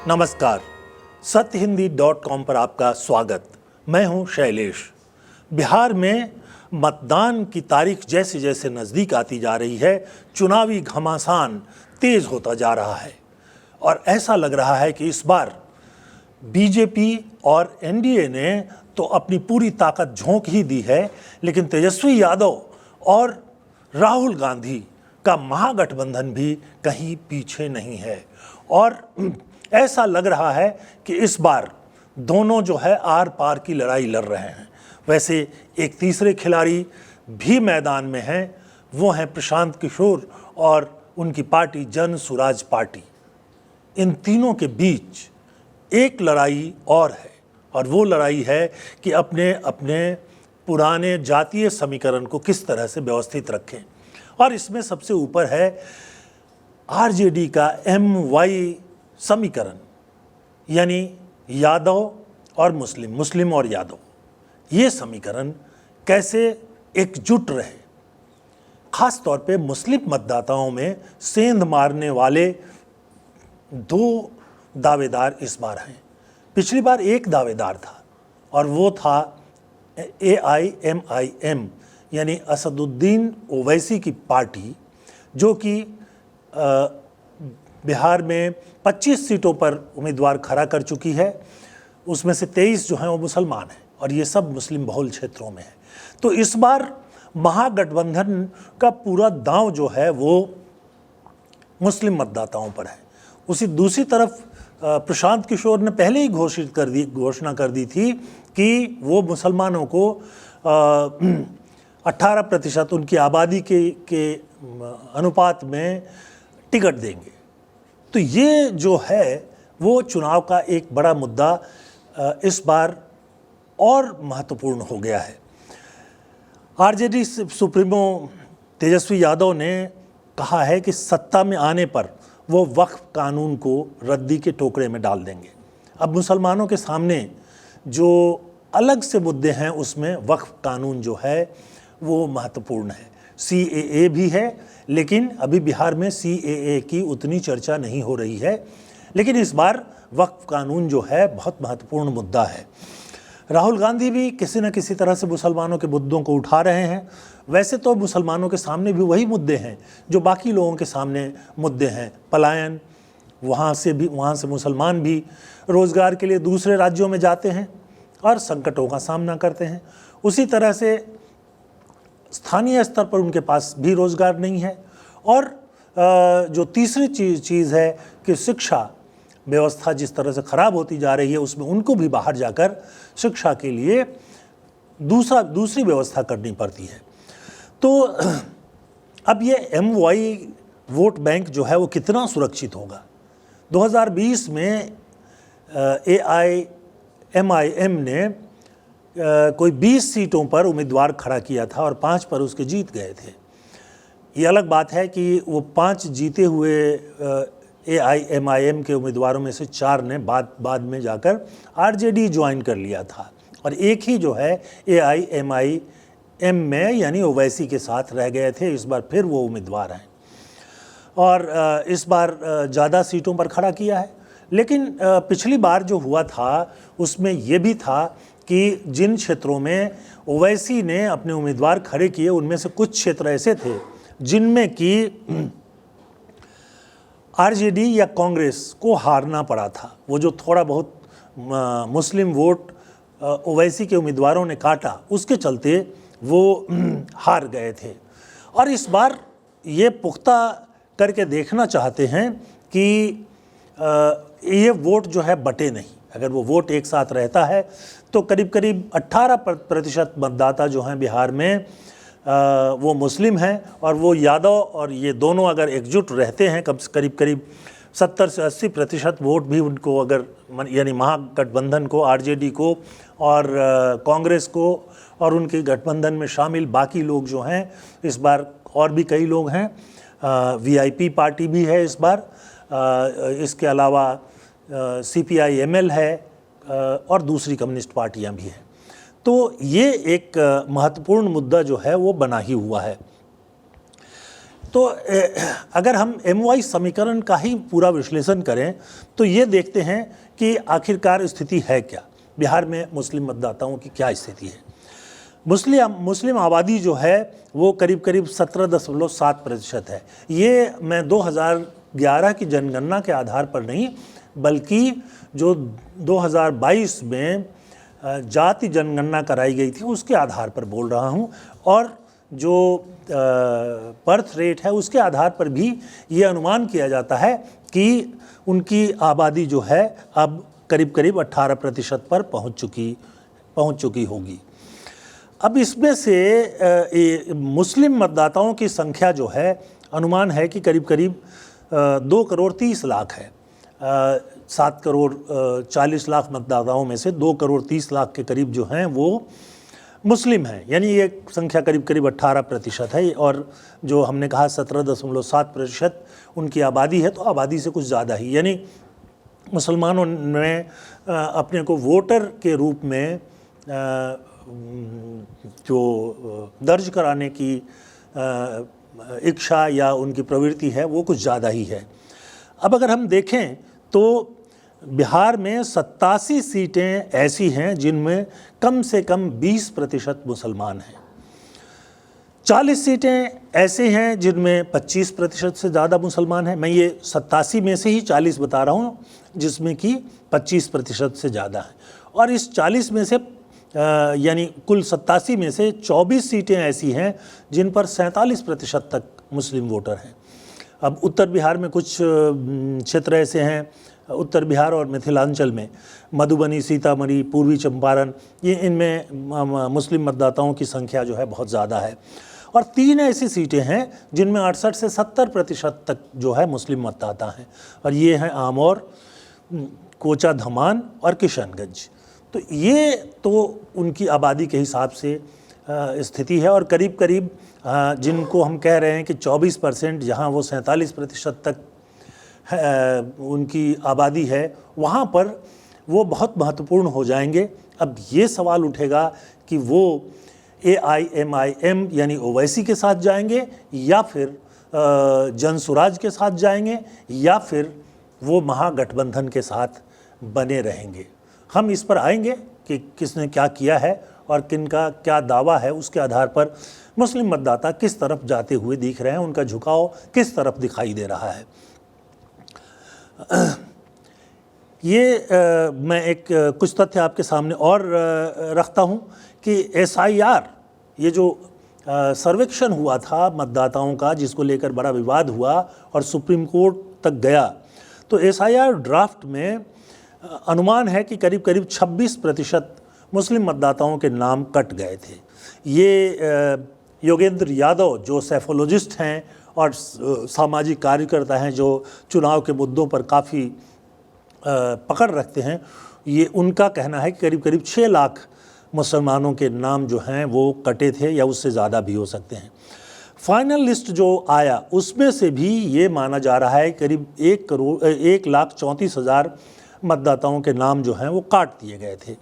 नमस्कार, सत्यहिंदी.com पर आपका स्वागत। मैं हूं शैलेश। बिहार में मतदान की तारीख जैसे जैसे नज़दीक आती जा रही है, चुनावी घमासान तेज होता जा रहा है और ऐसा लग रहा है कि इस बार बीजेपी और एनडीए ने तो अपनी पूरी ताकत झोंक ही दी है, लेकिन तेजस्वी यादव और राहुल गांधी का महागठबंधन भी कहीं पीछे नहीं है और ऐसा लग रहा है कि इस बार दोनों जो है आर पार की लड़ाई लड़ रहे हैं। वैसे एक तीसरे खिलाड़ी भी मैदान में हैं, वो हैं प्रशांत किशोर और उनकी पार्टी जन सुराज पार्टी। इन तीनों के बीच एक लड़ाई और है और वो लड़ाई है कि अपने अपने पुराने जातीय समीकरण को किस तरह से व्यवस्थित रखें। और इसमें सबसे ऊपर है आरजेडी का MY समीकरण, यानी यादव और मुस्लिम, मुस्लिम और यादव। ये समीकरण कैसे एकजुट रहे, खास तौर पे मुस्लिम मतदाताओं में सेंध मारने वाले दो दावेदार इस बार हैं। पिछली बार एक दावेदार था और वो था AIMIM यानी असदुद्दीन ओवैसी की पार्टी, जो कि बिहार में 25 सीटों पर उम्मीदवार खड़ा कर चुकी है। उसमें से 23 जो हैं वो मुसलमान हैं और ये सब मुस्लिम बहुल क्षेत्रों में है। तो इस बार महागठबंधन का पूरा दांव जो है वो मुस्लिम मतदाताओं पर है। उसी दूसरी तरफ प्रशांत किशोर ने पहले ही घोषणा कर दी थी कि वो मुसलमानों को 18% उनकी आबादी के अनुपात में टिकट देंगे। तो ये जो है वो चुनाव का एक बड़ा मुद्दा इस बार और महत्वपूर्ण हो गया है। आरजेडी सुप्रीमो तेजस्वी यादव ने कहा है कि सत्ता में आने पर वो वक्फ कानून को रद्दी के टोकरे में डाल देंगे। अब मुसलमानों के सामने जो अलग से मुद्दे हैं उसमें वक्फ कानून जो है वो महत्वपूर्ण है। CAA भी है, लेकिन अभी बिहार में CAA की उतनी चर्चा नहीं हो रही है। लेकिन इस बार वक्फ कानून जो है बहुत महत्वपूर्ण मुद्दा है। राहुल गांधी भी किसी न किसी तरह से मुसलमानों के मुद्दों को उठा रहे हैं। वैसे तो मुसलमानों के सामने भी वही मुद्दे हैं जो बाकी लोगों के सामने मुद्दे हैं। पलायन, वहाँ से मुसलमान भी रोज़गार के लिए दूसरे राज्यों में जाते हैं और संकटों का सामना करते हैं। उसी तरह से स्थानीय स्तर पर उनके पास भी रोज़गार नहीं है। और जो तीसरी चीज़ है कि शिक्षा व्यवस्था जिस तरह से ख़राब होती जा रही है, उसमें उनको भी बाहर जाकर शिक्षा के लिए दूसरी व्यवस्था करनी पड़ती है। तो अब ये MY वोट बैंक जो है वो कितना सुरक्षित होगा। 2020 में AIMIM ने कोई 20 सीटों पर उम्मीदवार खड़ा किया था और 5 पर उसके जीत गए थे। ये अलग बात है कि वो 5 जीते हुए AIMIM के उम्मीदवारों में से 4 ने बाद में जाकर RJD ज्वाइन कर लिया था और एक ही जो है AIMIM में यानी ओवैसी के साथ रह गए थे। इस बार फिर वो उम्मीदवार हैं और इस बार ज़्यादा सीटों पर खड़ा किया है। लेकिन पिछली बार जो हुआ था उसमें ये भी था कि जिन क्षेत्रों में ओवैसी ने अपने उम्मीदवार खड़े किए, उनमें से कुछ क्षेत्र ऐसे थे जिनमें कि RJD या कांग्रेस को हारना पड़ा था। वो जो थोड़ा बहुत मुस्लिम वोट ओवैसी के उम्मीदवारों ने काटा, उसके चलते वो हार गए थे। और इस बार ये पुख्ता करके देखना चाहते हैं कि ये वोट जो है बटे नहीं। अगर वो वोट एक साथ रहता है तो करीब करीब 18% मतदाता जो हैं बिहार में वो मुस्लिम हैं और वो यादव और ये दोनों अगर एकजुट रहते हैं करीब 70 से 80% वोट भी उनको अगर यानी महागठबंधन को, RJD को और कांग्रेस को और उनके गठबंधन में शामिल बाकी लोग जो हैं, इस बार और भी कई लोग हैं, VIP पार्टी भी है इस बार, इसके अलावा CPI-ML है और दूसरी कम्युनिस्ट पार्टियां भी हैं। तो ये एक महत्वपूर्ण मुद्दा जो है वो बना ही हुआ है। तो अगर हम MOI समीकरण का ही पूरा विश्लेषण करें तो ये देखते हैं कि आखिरकार स्थिति है क्या, बिहार में मुस्लिम मतदाताओं की क्या स्थिति है। मुस्लिम आबादी जो है वो करीब करीब 17.7% है। ये मैं 2011 की जनगणना के आधार पर नहीं, बल्कि जो 2022 में जाति जनगणना कराई गई थी उसके आधार पर बोल रहा हूँ, और जो बर्थ रेट है उसके आधार पर भी ये अनुमान किया जाता है कि उनकी आबादी जो है अब करीब करीब 18% पर पहुँच चुकी होगी। अब इसमें से मुस्लिम मतदाताओं की संख्या जो है अनुमान है कि करीब करीब 2 करोड़ 30 लाख है। 7 करोड़ 40 लाख मतदाताओं में से 2 करोड़ 30 लाख के करीब जो हैं वो मुस्लिम हैं, यानी ये संख्या करीब करीब 18% है। और जो हमने कहा 17.7% उनकी आबादी है, तो आबादी से कुछ ज़्यादा ही, यानी मुसलमानों ने अपने को वोटर के रूप में जो दर्ज कराने की इच्छा या उनकी प्रवृत्ति है वो कुछ ज़्यादा ही है। अब अगर हम देखें तो बिहार में 87 सीटें ऐसी हैं जिनमें कम से कम 20% मुसलमान हैं। 40 सीटें ऐसे हैं जिनमें 25% से ज़्यादा मुसलमान हैं। मैं ये 87 में से ही 40 बता रहा हूँ जिसमें कि 25% से ज़्यादा है। और इस 40 में से यानी कुल 87 में से 24 सीटें ऐसी हैं जिन पर 47% तक मुस्लिम वोटर हैं। अब उत्तर बिहार में कुछ क्षेत्र ऐसे हैं, उत्तर बिहार और मिथिलांचल में मधुबनी, सीतामढ़ी, पूर्वी चंपारण, ये इनमें मुस्लिम मतदाताओं की संख्या जो है बहुत ज़्यादा है। और 3 ऐसी सीटें हैं जिनमें 68 से 70% तक जो है मुस्लिम मतदाता हैं, और ये हैं आमौर, कोचा धमान और किशनगंज। तो ये तो उनकी आबादी के हिसाब से स्थिति है। और करीब करीब जिनको हम कह रहे हैं कि 24%, जहाँ वो 47% तक उनकी आबादी है, वहाँ पर वो बहुत महत्वपूर्ण हो जाएंगे। अब ये सवाल उठेगा कि वो AIMIM यानी ओवैसी के साथ जाएंगे या फिर जनसुराज के साथ जाएंगे या फिर वो महागठबंधन के साथ बने रहेंगे। हम इस पर आएंगे कि किसने क्या किया है और किनका क्या दावा है, उसके आधार पर मुस्लिम मतदाता किस तरफ जाते हुए दिख रहे हैं, उनका झुकाव किस तरफ दिखाई दे रहा है। ये मैं एक कुछ तथ्य आपके सामने और रखता हूँ कि SIR, ये जो सर्वेक्षण हुआ था मतदाताओं का, जिसको लेकर बड़ा विवाद हुआ और सुप्रीम कोर्ट तक गया, तो SIR ड्राफ्ट में अनुमान है कि करीब करीब 26% मुस्लिम मतदाताओं के नाम कट गए थे। ये योगेंद्र यादव जो सैफोलॉजिस्ट हैं और सामाजिक कार्यकर्ता हैं, जो चुनाव के मुद्दों पर काफ़ी पकड़ रखते हैं, ये उनका कहना है कि करीब करीब 6 लाख मुसलमानों के नाम जो हैं वो कटे थे या उससे ज़्यादा भी हो सकते हैं। फाइनल लिस्ट जो आया उसमें से भी ये माना जा रहा है करीब 1,34,000 मतदाताओं के नाम जो हैं वो काट दिए गए थे।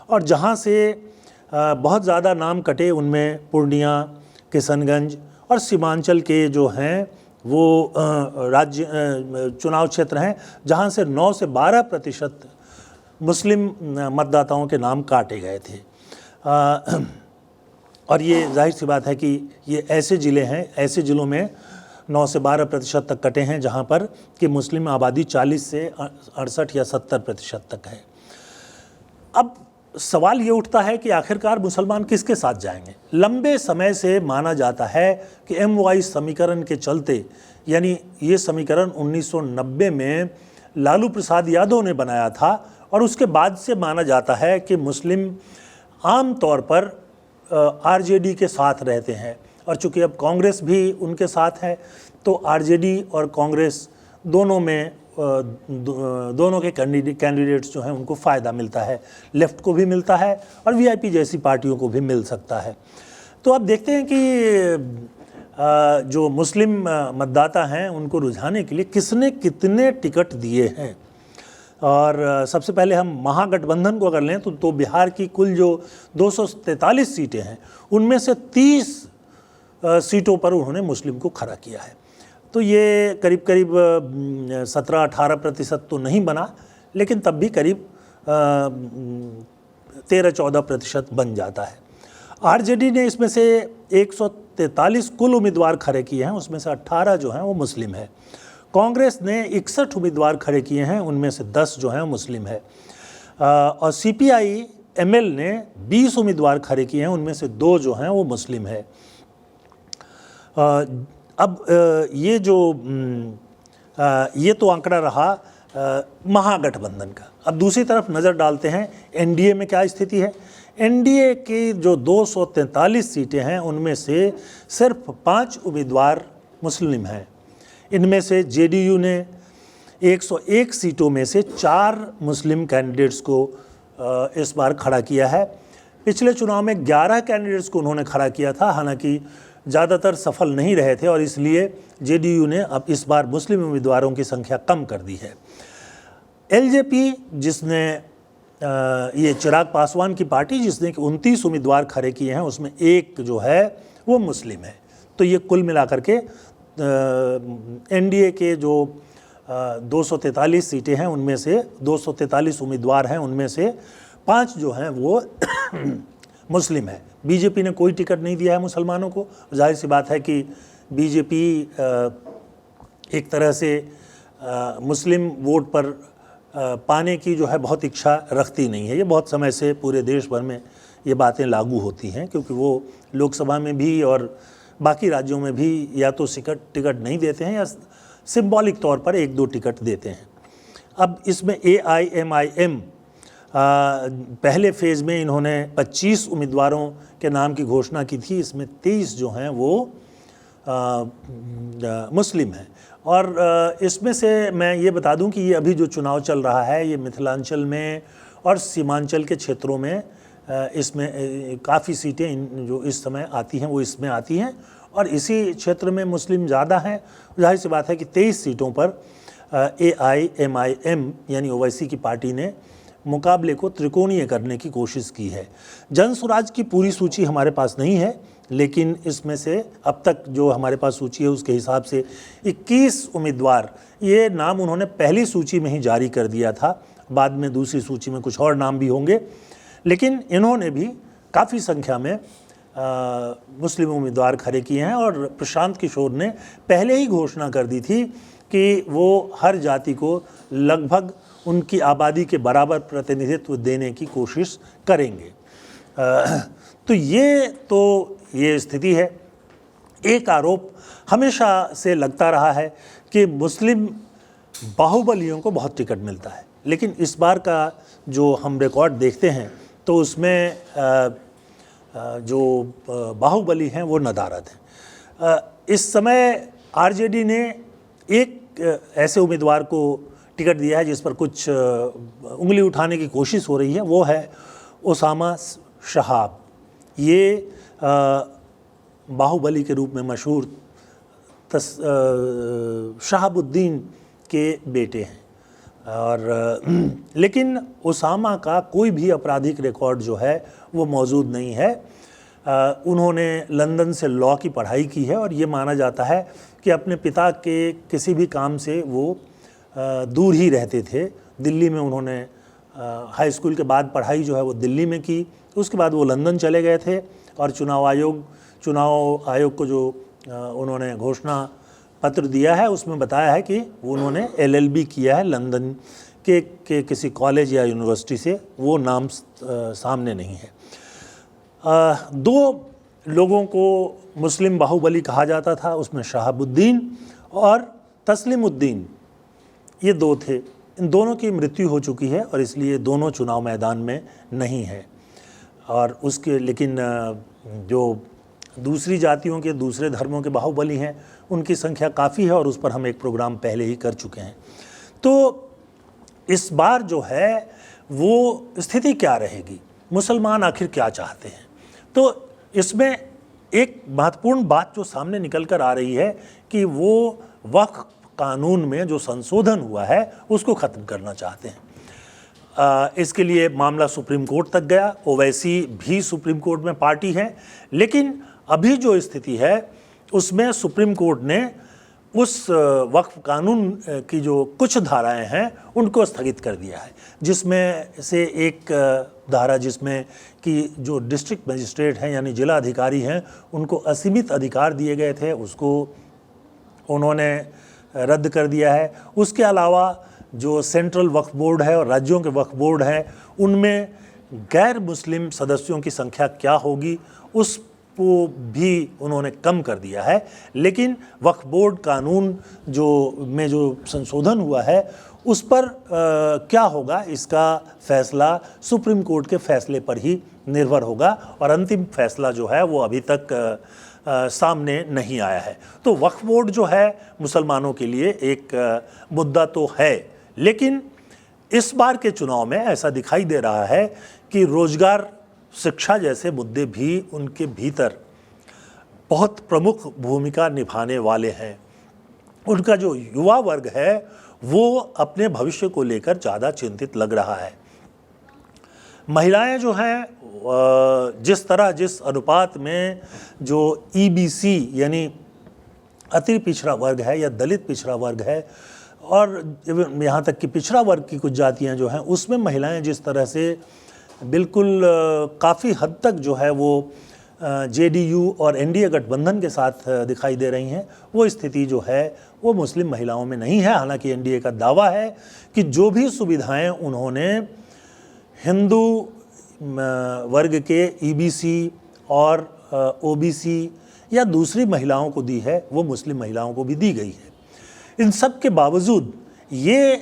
और जहाँ से बहुत ज़्यादा नाम कटे उनमें पूर्णिया, किशनगंज और सीमांचल के जो हैं वो राज्य चुनाव क्षेत्र हैं जहाँ से 9 से 12% मुस्लिम मतदाताओं के नाम काटे गए थे। और ये जाहिर सी बात है कि ये ऐसे ज़िले हैं, ऐसे ज़िलों में 9 से 12% तक कटे हैं जहाँ पर कि मुस्लिम आबादी 40 से 68 या 70% तक है। अब सवाल ये उठता है कि आखिरकार मुसलमान किसके साथ जाएंगे। लंबे समय से माना जाता है कि MOI समीकरण के चलते, यानी ये समीकरण 1990 में लालू प्रसाद यादव ने बनाया था, और उसके बाद से माना जाता है कि मुस्लिम आम तौर पर RJD के साथ रहते हैं। और चूँकि अब कांग्रेस भी उनके साथ है, तो RJD और कांग्रेस दोनों में दोनों के कैंडिडेट्स जो हैं उनको फ़ायदा मिलता है, लेफ़्ट को भी मिलता है और VIP जैसी पार्टियों को भी मिल सकता है। तो अब देखते हैं कि जो मुस्लिम मतदाता हैं उनको रुझाने के लिए किसने कितने टिकट दिए हैं। और सबसे पहले हम महागठबंधन को अगर लें तो बिहार की कुल जो 243 सीटें हैं उनमें से 30 सीटों पर उन्होंने मुस्लिम को खड़ा किया है। तो ये करीब करीब 17-18% तो नहीं बना, लेकिन तब भी करीब 13-14% बन जाता है। आरजेडी ने इसमें से 143 कुल उम्मीदवार खड़े किए हैं, उसमें से 18 जो हैं वो मुस्लिम है। कांग्रेस ने 61 उम्मीदवार खड़े किए हैं, उनमें से 10 जो हैं वो मुस्लिम है। और सीपीआई एमएल ने 20 उम्मीदवार खड़े किए हैं, उनमें से 2 जो हैं वो मुस्लिम है। अब ये तो आंकड़ा रहा महागठबंधन का। अब दूसरी तरफ नज़र डालते हैं एनडीए में क्या स्थिति है। एनडीए की जो 243 सीटें हैं उनमें से सिर्फ 5 उम्मीदवार मुस्लिम हैं। इनमें से जेडीयू ने 101 सीटों में से 4 मुस्लिम कैंडिडेट्स को इस बार खड़ा किया है। पिछले चुनाव में 11 कैंडिडेट्स को उन्होंने खड़ा किया था, हालांकि ज़्यादातर सफल नहीं रहे थे और इसलिए जेडीयू ने अब इस बार मुस्लिम उम्मीदवारों की संख्या कम कर दी है। एलजेपी जिसने ये चिराग पासवान की पार्टी जिसने 29 उम्मीदवार खड़े किए हैं, उसमें 1 जो है वो मुस्लिम है। तो ये कुल मिलाकर के एनडीए के जो 243 सीटें हैं उनमें से 243 उम्मीदवार हैं, उनमें से 5 जो हैं वो मुस्लिम है। बीजेपी ने कोई टिकट नहीं दिया है मुसलमानों को। जाहिर सी बात है कि बीजेपी एक तरह से मुस्लिम वोट पर पाने की जो है बहुत इच्छा रखती नहीं है। ये बहुत समय से पूरे देश भर में ये बातें लागू होती हैं, क्योंकि वो लोकसभा में भी और बाकी राज्यों में भी या तो टिकट नहीं देते हैं या सिंबॉलिक तौर पर 1-2 टिकट देते हैं। अब इसमें AIMIM पहले फेज़ में इन्होंने 25 उम्मीदवारों के नाम की घोषणा की थी, इसमें 23 जो हैं वो मुस्लिम हैं। और इसमें से मैं ये बता दूं कि ये अभी जो चुनाव चल रहा है ये मिथिलांचल में और सीमांचल के क्षेत्रों में इसमें काफ़ी सीटें जो इस समय आती हैं वो इसमें आती हैं और इसी क्षेत्र में मुस्लिम ज़्यादा हैं। जाहिर सी बात है कि 23 सीटों पर AIMIM यानी ओवैसी की पार्टी ने मुकाबले को त्रिकोणीय करने की कोशिश की है। जन स्वराज की पूरी सूची हमारे पास नहीं है, लेकिन इसमें से अब तक जो हमारे पास सूची है उसके हिसाब से 21 उम्मीदवार, ये नाम उन्होंने पहली सूची में ही जारी कर दिया था, बाद में दूसरी सूची में कुछ और नाम भी होंगे, लेकिन इन्होंने भी काफ़ी संख्या में मुस्लिम उम्मीदवार खड़े किए हैं। और प्रशांत किशोर ने पहले ही घोषणा कर दी थी कि वो हर जाति को लगभग उनकी आबादी के बराबर प्रतिनिधित्व देने की कोशिश करेंगे। तो ये स्थिति है। एक आरोप हमेशा से लगता रहा है कि मुस्लिम बाहुबलियों को बहुत टिकट मिलता है, लेकिन इस बार का जो हम रिकॉर्ड देखते हैं तो उसमें जो बाहुबली हैं वो नदारद हैं। इस समय आरजेडी ने एक ऐसे उम्मीदवार को टिकट दिया है जिस पर कुछ उंगली उठाने की कोशिश हो रही है, वो है उसामा शहाब। ये बाहुबली के रूप में मशहूर शहाबुद्दीन के बेटे हैं। और लेकिन उसामा का कोई भी आपराधिक रिकॉर्ड जो है वो मौजूद नहीं है। उन्होंने लंदन से लॉ की पढ़ाई की है और ये माना जाता है कि अपने पिता के किसी भी काम से वो दूर ही रहते थे। दिल्ली में उन्होंने हाई स्कूल के बाद पढ़ाई जो है वो दिल्ली में की, उसके बाद वो लंदन चले गए थे और चुनाव आयोग को जो उन्होंने घोषणा पत्र दिया है उसमें बताया है कि उन्होंने LLB किया है लंदन के किसी कॉलेज या यूनिवर्सिटी से। वो नाम सामने नहीं है। 2 लोगों को मुस्लिम बाहुबली कहा जाता था, उसमें शहाबुद्दीन और तस्लीमुद्दीन, ये 2 थे। इन दोनों की मृत्यु हो चुकी है और इसलिए दोनों चुनाव मैदान में नहीं है। और उसके लेकिन जो दूसरी जातियों के दूसरे धर्मों के बाहुबली हैं उनकी संख्या काफ़ी है और उस पर हम एक प्रोग्राम पहले ही कर चुके हैं। तो इस बार जो है वो स्थिति क्या रहेगी, मुसलमान आखिर क्या चाहते हैं, तो इसमें एक महत्वपूर्ण बात जो सामने निकल कर आ रही है कि वो वक्फ कानून में जो संशोधन हुआ है उसको ख़त्म करना चाहते हैं। इसके लिए मामला सुप्रीम कोर्ट तक गया। ओवैसी भी सुप्रीम कोर्ट में पार्टी हैं, लेकिन अभी जो स्थिति है उसमें सुप्रीम कोर्ट ने उस वक्फ कानून की जो कुछ धाराएं हैं उनको स्थगित कर दिया है, जिसमें से एक धारा जिसमें कि जो डिस्ट्रिक्ट मजिस्ट्रेट हैं यानी जिला अधिकारी हैं उनको असीमित अधिकार दिए गए थे, उसको उन्होंने रद्द कर दिया है। उसके अलावा जो सेंट्रल वक्फ बोर्ड है और राज्यों के वक्फ बोर्ड हैं उनमें गैर मुस्लिम सदस्यों की संख्या क्या होगी उसको भी उन्होंने कम कर दिया है। लेकिन वक्फ बोर्ड कानून जो संशोधन हुआ है उस पर क्या होगा इसका फैसला सुप्रीम कोर्ट के फैसले पर ही निर्भर होगा और अंतिम फैसला जो है वो अभी तक सामने नहीं आया है। तो वक्फ बोर्ड जो है मुसलमानों के लिए एक मुद्दा तो है, लेकिन इस बार के चुनाव में ऐसा दिखाई दे रहा है कि रोजगार, शिक्षा जैसे मुद्दे भी उनके भीतर बहुत प्रमुख भूमिका निभाने वाले हैं। उनका जो युवा वर्ग है वो अपने भविष्य को लेकर ज़्यादा चिंतित लग रहा है। महिलाएं जो हैं जिस अनुपात में जो ईबीसी यानी अति पिछड़ा वर्ग है या दलित पिछड़ा वर्ग है और यहाँ तक कि पिछड़ा वर्ग की कुछ जातियाँ जो हैं उसमें महिलाएं जिस तरह से बिल्कुल काफ़ी हद तक जो है वो जेडीयू और एनडीए गठबंधन के साथ दिखाई दे रही हैं, वो स्थिति जो है वो मुस्लिम महिलाओं में नहीं है। हालांकि एनडीए का दावा है कि जो भी सुविधाएं उन्होंने हिंदू वर्ग के ईबीसी और ओबीसी या दूसरी महिलाओं को दी है वो मुस्लिम महिलाओं को भी दी गई है। इन सब के बावजूद ये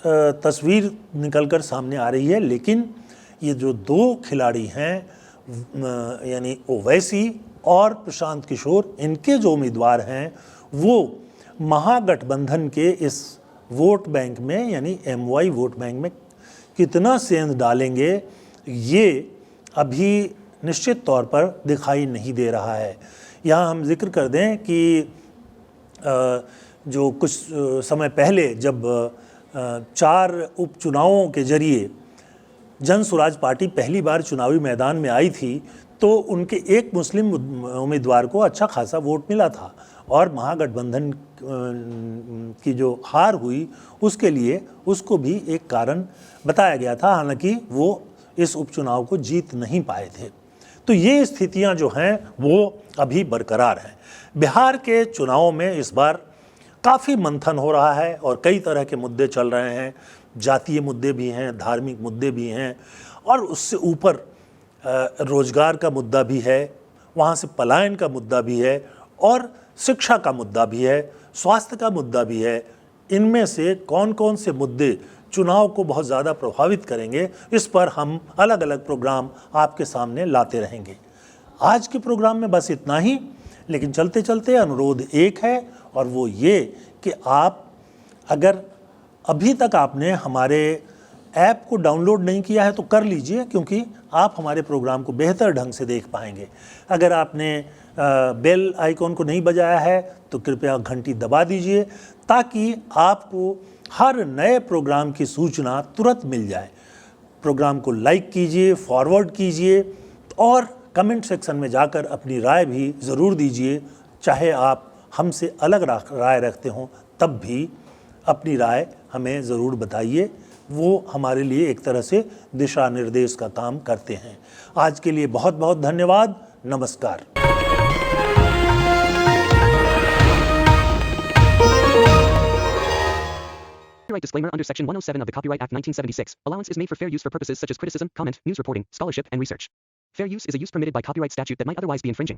तस्वीर निकलकर सामने आ रही है। लेकिन ये जो दो खिलाड़ी हैं यानी ओवैसी और प्रशांत किशोर, इनके जो उम्मीदवार हैं वो महागठबंधन के इस वोट बैंक में यानी एमवाई वोट बैंक में कितना सेंध डालेंगे ये अभी निश्चित तौर पर दिखाई नहीं दे रहा है। यहाँ हम जिक्र कर दें कि जो कुछ समय पहले जब 4 उपचुनावों के जरिए जन स्वराज पार्टी पहली बार चुनावी मैदान में आई थी तो उनके एक मुस्लिम उम्मीदवार को अच्छा खासा वोट मिला था और महागठबंधन की जो हार हुई उसके लिए उसको भी एक कारण बताया गया था। हालांकि वो इस उपचुनाव को जीत नहीं पाए थे। तो ये स्थितियां जो हैं वो अभी बरकरार हैं। बिहार के चुनाव में इस बार काफ़ी मंथन हो रहा है और कई तरह के मुद्दे चल रहे हैं। जातीय मुद्दे भी हैं, धार्मिक मुद्दे भी हैं और उससे ऊपर रोजगार का मुद्दा भी है, वहाँ से पलायन का मुद्दा भी है और शिक्षा का मुद्दा भी है, स्वास्थ्य का मुद्दा भी है। इनमें से कौन कौन से मुद्दे चुनाव को बहुत ज़्यादा प्रभावित करेंगे इस पर हम अलग अलग प्रोग्राम आपके सामने लाते रहेंगे। आज के प्रोग्राम में बस इतना ही, लेकिन चलते चलते अनुरोध एक है और वो ये कि आप अगर अभी तक आपने हमारे ऐप को डाउनलोड नहीं किया है तो कर लीजिए, क्योंकि आप हमारे प्रोग्राम को बेहतर ढंग से देख पाएंगे। अगर आपने बेल आइकॉन को नहीं बजाया है तो कृपया घंटी दबा दीजिए ताकि आपको हर नए प्रोग्राम की सूचना तुरंत मिल जाए। प्रोग्राम को लाइक कीजिए, फॉरवर्ड कीजिए और कमेंट सेक्शन में जाकर अपनी राय भी ज़रूर दीजिए। चाहे आप हमसे अलग राय रखते हों तब भी अपनी राय हमें ज़रूर बताइए, वो हमारे लिए एक तरह से दिशा निर्देश का काम करते हैं। आज के लिए बहुत बहुत धन्यवाद। नमस्कार। Copyright disclaimer under Section 107 of the Copyright Act 1976. Allowance is made for fair use for purposes such as criticism, comment, news reporting, scholarship, and research. Fair use is a use permitted by copyright statute that might otherwise be infringing.